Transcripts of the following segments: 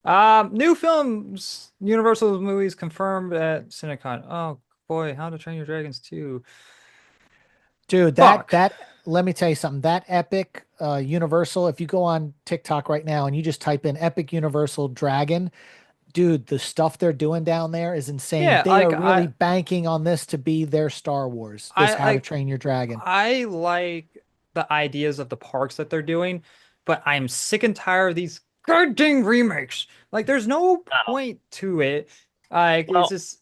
New films, Universal movies confirmed at CinemaCon. Oh boy, How to Train Your Dragons 2. Dude, Fuck. let me tell you something. That Epic Universal, if you go on TikTok right now and you just type in Epic Universal Dragon, dude, the stuff they're doing down there is insane. Yeah, They like are really banking on this to be their Star Wars, this I How to like Train Your Dragon. I like the ideas of the parks that they're doing, but I'm sick and tired of these goddamn remakes. Like, there's no Oh, point to it. Like, it's well, just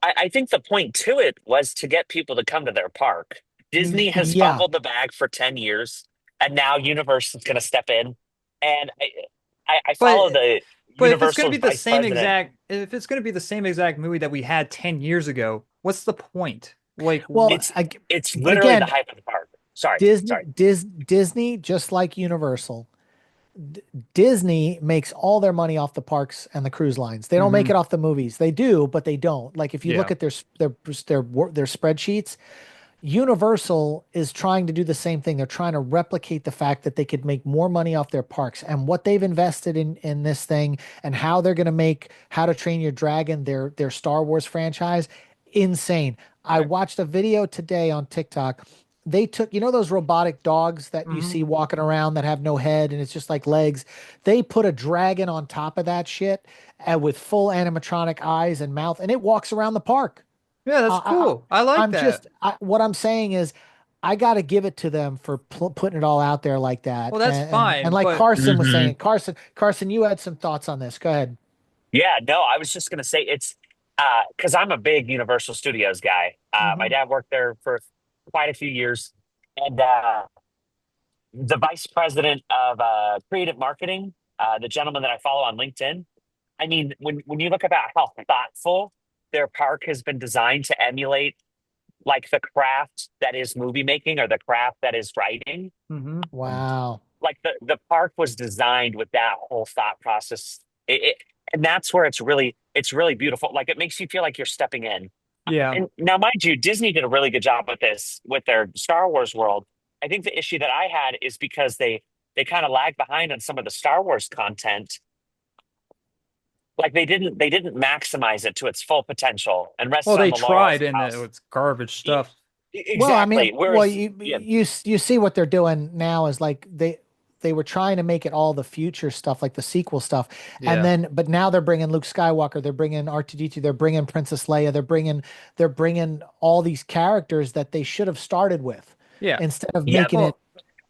I think the point to it was to get people to come to their park. Disney has Yeah, fumbled the bag for 10 years, and now Universal is going to step in. And I but follow the but if it's gonna Universal's be the vice same president. exact if it's gonna be the same exact movie that we had 10 years ago, what's the point? Like, well, It's it's literally the again, hype of the park. Sorry, sorry. Disney, just like Universal, Disney makes all their money off the parks and the cruise lines. They don't make hmm it off the movies. They do, but they don't. Like if you look yeah. at their spreadsheets, Universal is trying to do the same thing. They're trying to replicate the fact that they could make more money off their parks and what they've invested in this thing and how they're going to make How to Train Your Dragon their Star Wars franchise insane. I I, watched a video today on TikTok. They took, those robotic dogs that you mhm. see walking around that have no head and it's just like legs. They put a dragon on top of that shit with full animatronic eyes and mouth, and it walks around the park. Yeah, that's I, cool. I like I'm that. just what I'm saying is I got to give it to them for putting it all out there like Well, that. that's And fine, like but Carson was Hmm. saying, Carson, you had some thoughts on this. Go ahead. Yeah, no, I was just going to say it's because I'm a big Universal Studios guy. My Hmm. dad worked there for quite a few years, and the vice president of creative marketing, the gentleman that I follow on LinkedIn. I mean, when you look about how thoughtful their park has been designed to emulate, like the craft that is movie making or the craft that is writing, mhm. um, Wow. like the park was designed with that whole thought process. And that's where it's really beautiful. Like it makes you feel like you're stepping in. Yeah. And now, mind you, Disney did a really good job with this with their Star Wars world. I think the issue that I had is because they kind of lagged behind on some of the Star Wars content. Like they didn't maximize it to its full potential and Well, rested on they the laurels tried of and how. it's garbage E- stuff. Well, I Exactly. mean, well, Whereas, you yeah, you you see what they're doing now is like they were trying to make it all the future stuff, like the sequel stuff, and Yeah. then but now they're bringing Luke Skywalker, they're bringing R2D2, they're bringing Princess Leia, they're bringing all these characters that they should have started with Yeah. instead of yeah, making it. Well,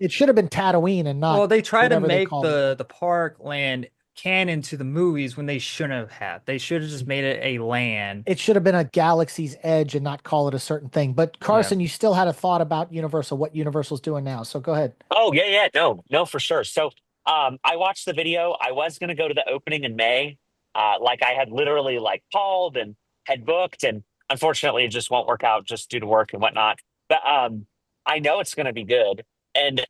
It should have been Tatooine and not they try to whatever they make called it. the park land canon to the movies when they shouldn't have had. They should have just made it a land. It should have been a Galaxy's Edge and not call it a certain thing. But Yeah. Carson, you still had a thought about Universal, what Universal's doing now. So go ahead. Oh yeah, yeah, no, no, for sure. So, I watched the video. I was going to go to the opening in May, like I had literally like called and had booked, and unfortunately, it just won't work out just due to work and whatnot. But I know it's going to be good, and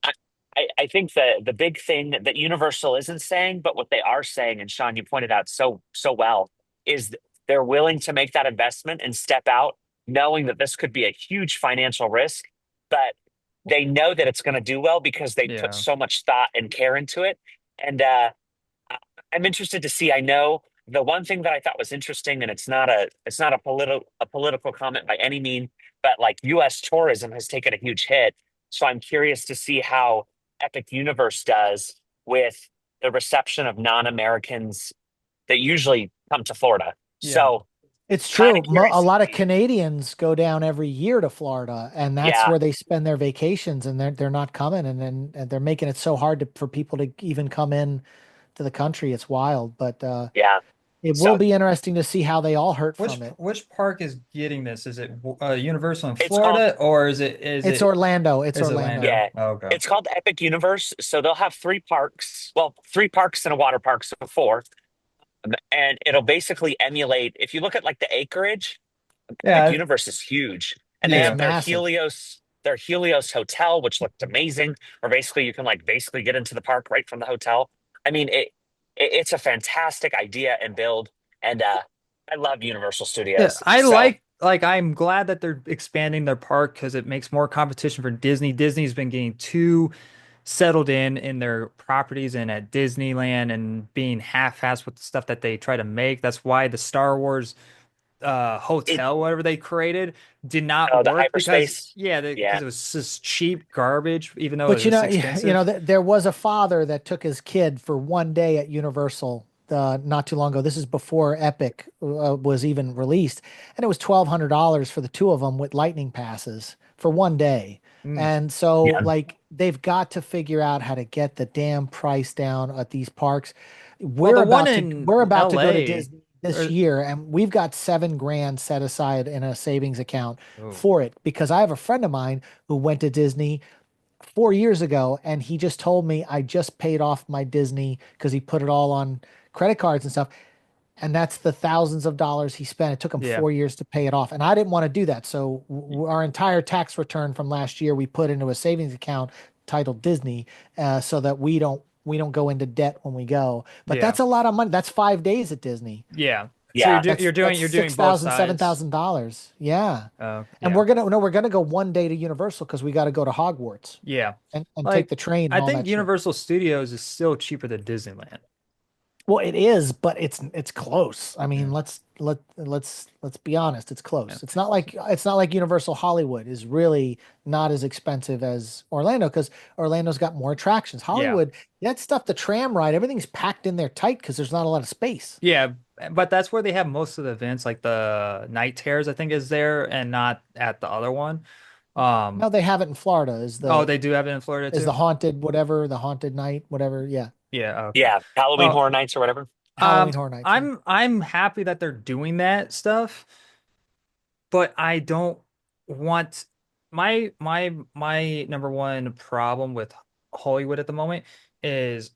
I think the big thing that Universal isn't saying, but what they are saying, and Sean, you pointed out so well, is they're willing to make that investment and step out, knowing that this could be a huge financial risk, but they know that it's going to do well because they put Yeah. so much thought and care into it. And I- I'm interested to see. I know the one thing that I thought was interesting, and it's not a political comment by any mean, but like U.S. tourism has taken a huge hit. So I'm curious to see how Epic Universe does with the reception of non-Americans that usually come to Florida. Yeah. So It's kind true. of A curious. lot of Canadians go down every year to Florida, and that's Yeah, where they spend their vacations, and they're not coming, and then and they're making it so hard for people to even come in to the country. It's wild, but yeah. it will So be interesting to see how they all hurt from it. Which park is getting this? Is it Universal in it's called Florida or is It's it Orlando. It's is it Orlando. Orlando? Yeah, Oh, okay. it's called Epic Universe. So they'll have three parks. Well, three parks and a water park, so four. And it'll basically emulate. If you look at like the acreage, Epic Yeah. Universe is huge, and they It's Yeah. have their massive. Helios hotel, which looked amazing. Or basically, you can like basically get into the park right from the hotel. I mean, it's a fantastic idea and build, and I love Universal Yeah, Studios. I So like I'm glad that they're expanding their park because it makes more competition for Disney. Disney's been getting too settled in their properties and at Disneyland and being half-assed with the stuff that they try to make. That's why the Star Wars It hotel, whatever they created, did not the work because hyperspace. yeah, Yeah. because it was just cheap garbage, even though it But was expensive. there was a father that took his kid for one day at Universal not too long ago. This is before Epic was even released, and it was $1,200 for the two of them with lightning passes for one day. Mm. And so, Yeah. like, they've got to figure out how to get the damn price down at these parks. Well, the one in We're about to go to LA, Disney this or year, and we've got 7 grand set aside in a savings account oh, for it because I have a friend of mine who went to Disney 4 years ago, and he just told me I just paid off my Disney because he put it all on credit cards and stuff. And that's the thousands of dollars he spent. It took him yeah, 4 years to pay it off. And I didn't want to do that. So our entire tax return from last year, we put into a savings account titled Disney, so that we don't go into debt when we go. But yeah, that's a lot of money. That's 5 days at Disney. yeah. So Yeah. That's you're doing six both thousand, seven sides. thousand dollars. Yeah. And Yeah, we're gonna go one day to Universal because we got to go to Hogwarts yeah. and take Like the train and I all think that shit. Universal Studios is still cheaper than Disneyland. Well, it is, but it's close. I mean, Yeah, let's be honest, it's yeah, close. It's not like Universal Hollywood is really not as expensive as Orlando because Orlando's got more attractions. yeah. Hollywood, that stuff, the tram ride, everything's packed in there tight because there's not a lot of space. Yeah, but that's where they have most of the events, like the night terrors, I think is there and not at the other one. No, Um, they have it in Florida. oh, they do have it in Florida Is the too? haunted whatever, the haunted night, whatever. Yeah, Yeah, okay. Yeah. Halloween Well, Horror Nights or whatever. Halloween Horror Nights. Yeah. I'm happy that they're doing that stuff, but I don't want my number one problem with Hollywood at the moment is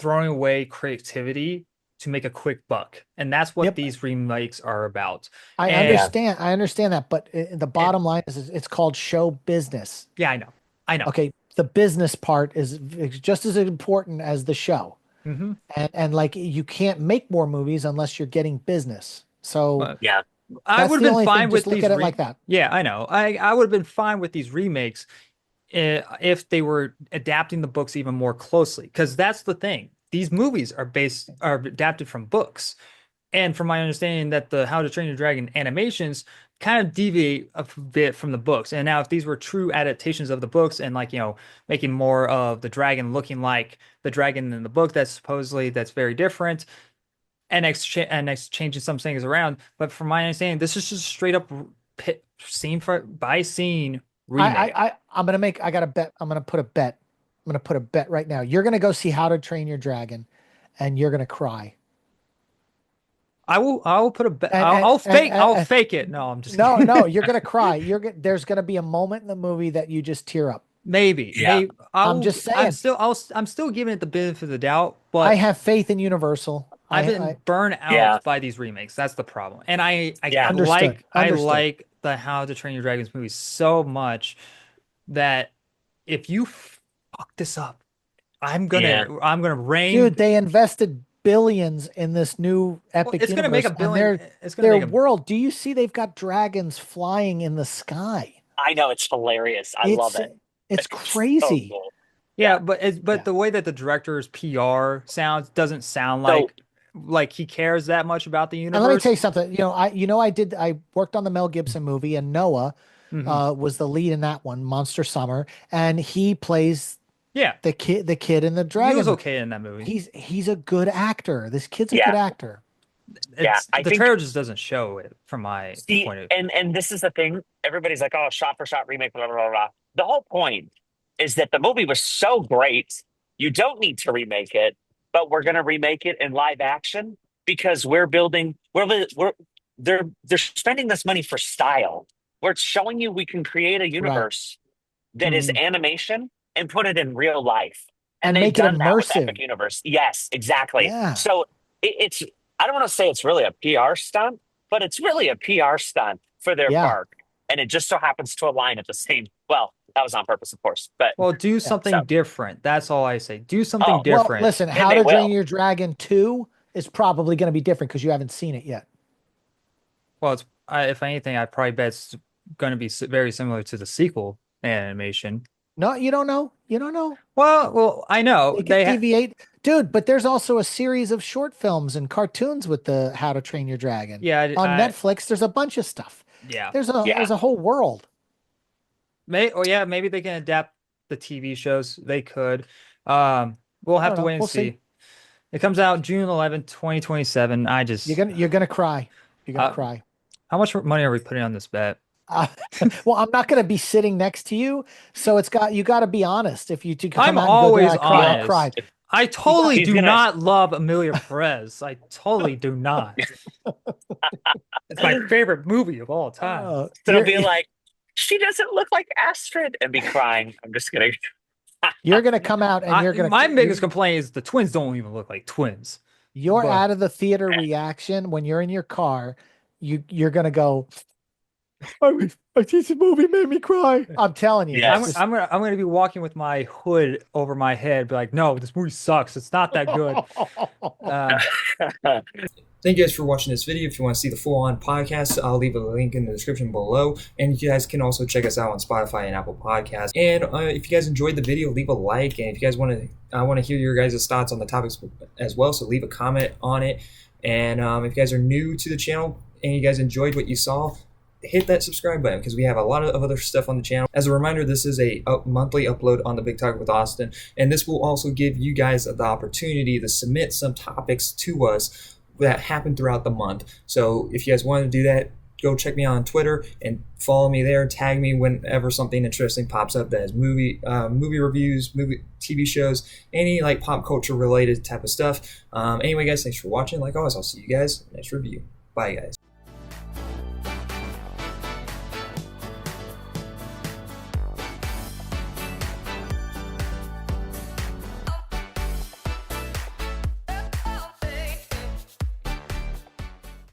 throwing away creativity to make a quick buck. And that's what Yep. these remakes are about. I And Yeah. understand. I understand that, but the and bottom line is it's called show business. yeah, I know. I know. Okay, the business part is just as important as the show. Hmm. And like you can't make more movies unless you're getting business. So But Yeah. I that's would have the been only thing. fine Just with look these at it re like that. yeah, I know. I would have been fine with these remakes if they were adapting the books even more closely. Because that's the thing. These movies are adapted from books. And from my understanding that the How to Train Your Dragon animations kind of deviate a bit from the books. And now if these were true adaptations of the books and like, making more of the dragon looking like the dragon in the book, that's very different and changing some things around. But from my understanding, this is just straight up scene for by scene remake. I'm gonna make. I got a bet. I'm gonna put a bet. I'm gonna put a bet right now. You're gonna go see How to Train Your Dragon, and you're gonna cry. I will put a And and I'll fake it. No, I'm just no, kidding. no, you're gonna cry. There's gonna be a moment in the movie that you just tear up. Yeah. Maybe I'm just saying. I'm still giving it the benefit of the doubt, I but have faith in Universal. I've I been burned Yeah. out by these remakes. That's the problem. And Yeah. understood. I Understood. like the How to Train Your Dragons movies so much that if you fuck this up, Yeah. I'm gonna rain. Dude, they invested billions in this new Well, epic it's gonna make a universe, and billion. It's gonna their make a world. Do you see they've got dragons flying in the sky? I know it's hilarious. I love It's it. it's It's so crazy. cool. yeah, Yeah. but Yeah. the way that the director's PR sounds doesn't sound So like he cares that much about the And let me tell universe. you something. I worked on the Mel Gibson movie, and Noah Hmm. was the lead in that one, Monster Summer, and he plays Yeah, the kid in the he was dragon movie. okay in that movie. He's a good actor. This kid's a good yeah. actor. Yeah. It's I the think trailer just doesn't show it from my see, point of and this is the thing. Everybody's like, oh, shot for shot remake, blah, blah, blah, blah. The whole point is that the movie was so great, you don't need to remake it, but we're gonna remake it in live action because we're they're spending this money for style. We're showing you we can create a Right. universe that is view. animation and put it in real life. And And they've make it done that with Epic immersive. Universe. Yes, exactly. Yeah. So it's, I don't want to say it's really a PR stunt, but it's really a PR stunt for their Yeah. park. And it just so happens to align at the same, well, that was on purpose, of course. But Well, do Yeah. so, something different. That's all I say. Do something oh, Well, different. listen, and How they to Train will. Your Dragon 2 is probably going to be different because you haven't seen it yet. Well, if anything, I probably bet it's going to be very similar to the sequel animation. No, you don't know. You don't know. Well, I know They could they ha deviate. Dude, but there's also a series of short films and cartoons with the How to Train Your Dragon. yeah, On Netflix, there's a bunch of stuff. yeah. Yeah. There's a whole world. Yeah, maybe they can adapt the TV shows. They could. We'll I have don't to know. wait and We'll see. see. It comes out June 11th, 2027. You're gonna cry. You're gonna Uh, cry. how much money are we putting on this bet? Uh, well, I'm not gonna be sitting next to you, so you got to be honest. If you to I'm come out and go there, always Yeah. I cried. honest. I You got totally He's do gonna not love Amelia Perez. I totally do not. It's my favorite movie of all time. so be like, she doesn't look like Astrid and be crying. I'm just kidding. you're gonna come out and My biggest complaint is the twins don't even look like twins. you're But out of the theater reaction when you're in your car. You're gonna go. This movie made me cry. I'm telling you, it's Yes. just I'm gonna be walking with my hood over my head, be like, no, this movie sucks. It's not that good. Thank you guys for watching this video. If you want to see the full-on podcast, I'll leave a link in the description below. And you guys can also check us out on Spotify and Apple Podcasts. And if you guys enjoyed the video, leave a like. And if you guys want to, I want to hear your guys' thoughts on the topics as well. So leave a comment on it. And if you guys are new to the channel and you guys enjoyed what you saw, hit that subscribe button because we have a lot of other stuff on the channel. As a reminder, this is a monthly upload on the Big Talk with Austin. And this will also give you guys the opportunity to submit some topics to us that happen throughout the month. So if you guys want to do that, go check me on Twitter and follow me there. Tag me whenever something interesting pops up that is movie reviews, TV shows, any like pop culture related type of stuff. Anyway, guys, thanks for watching. Like always, I'll see you guys next review. Bye, guys.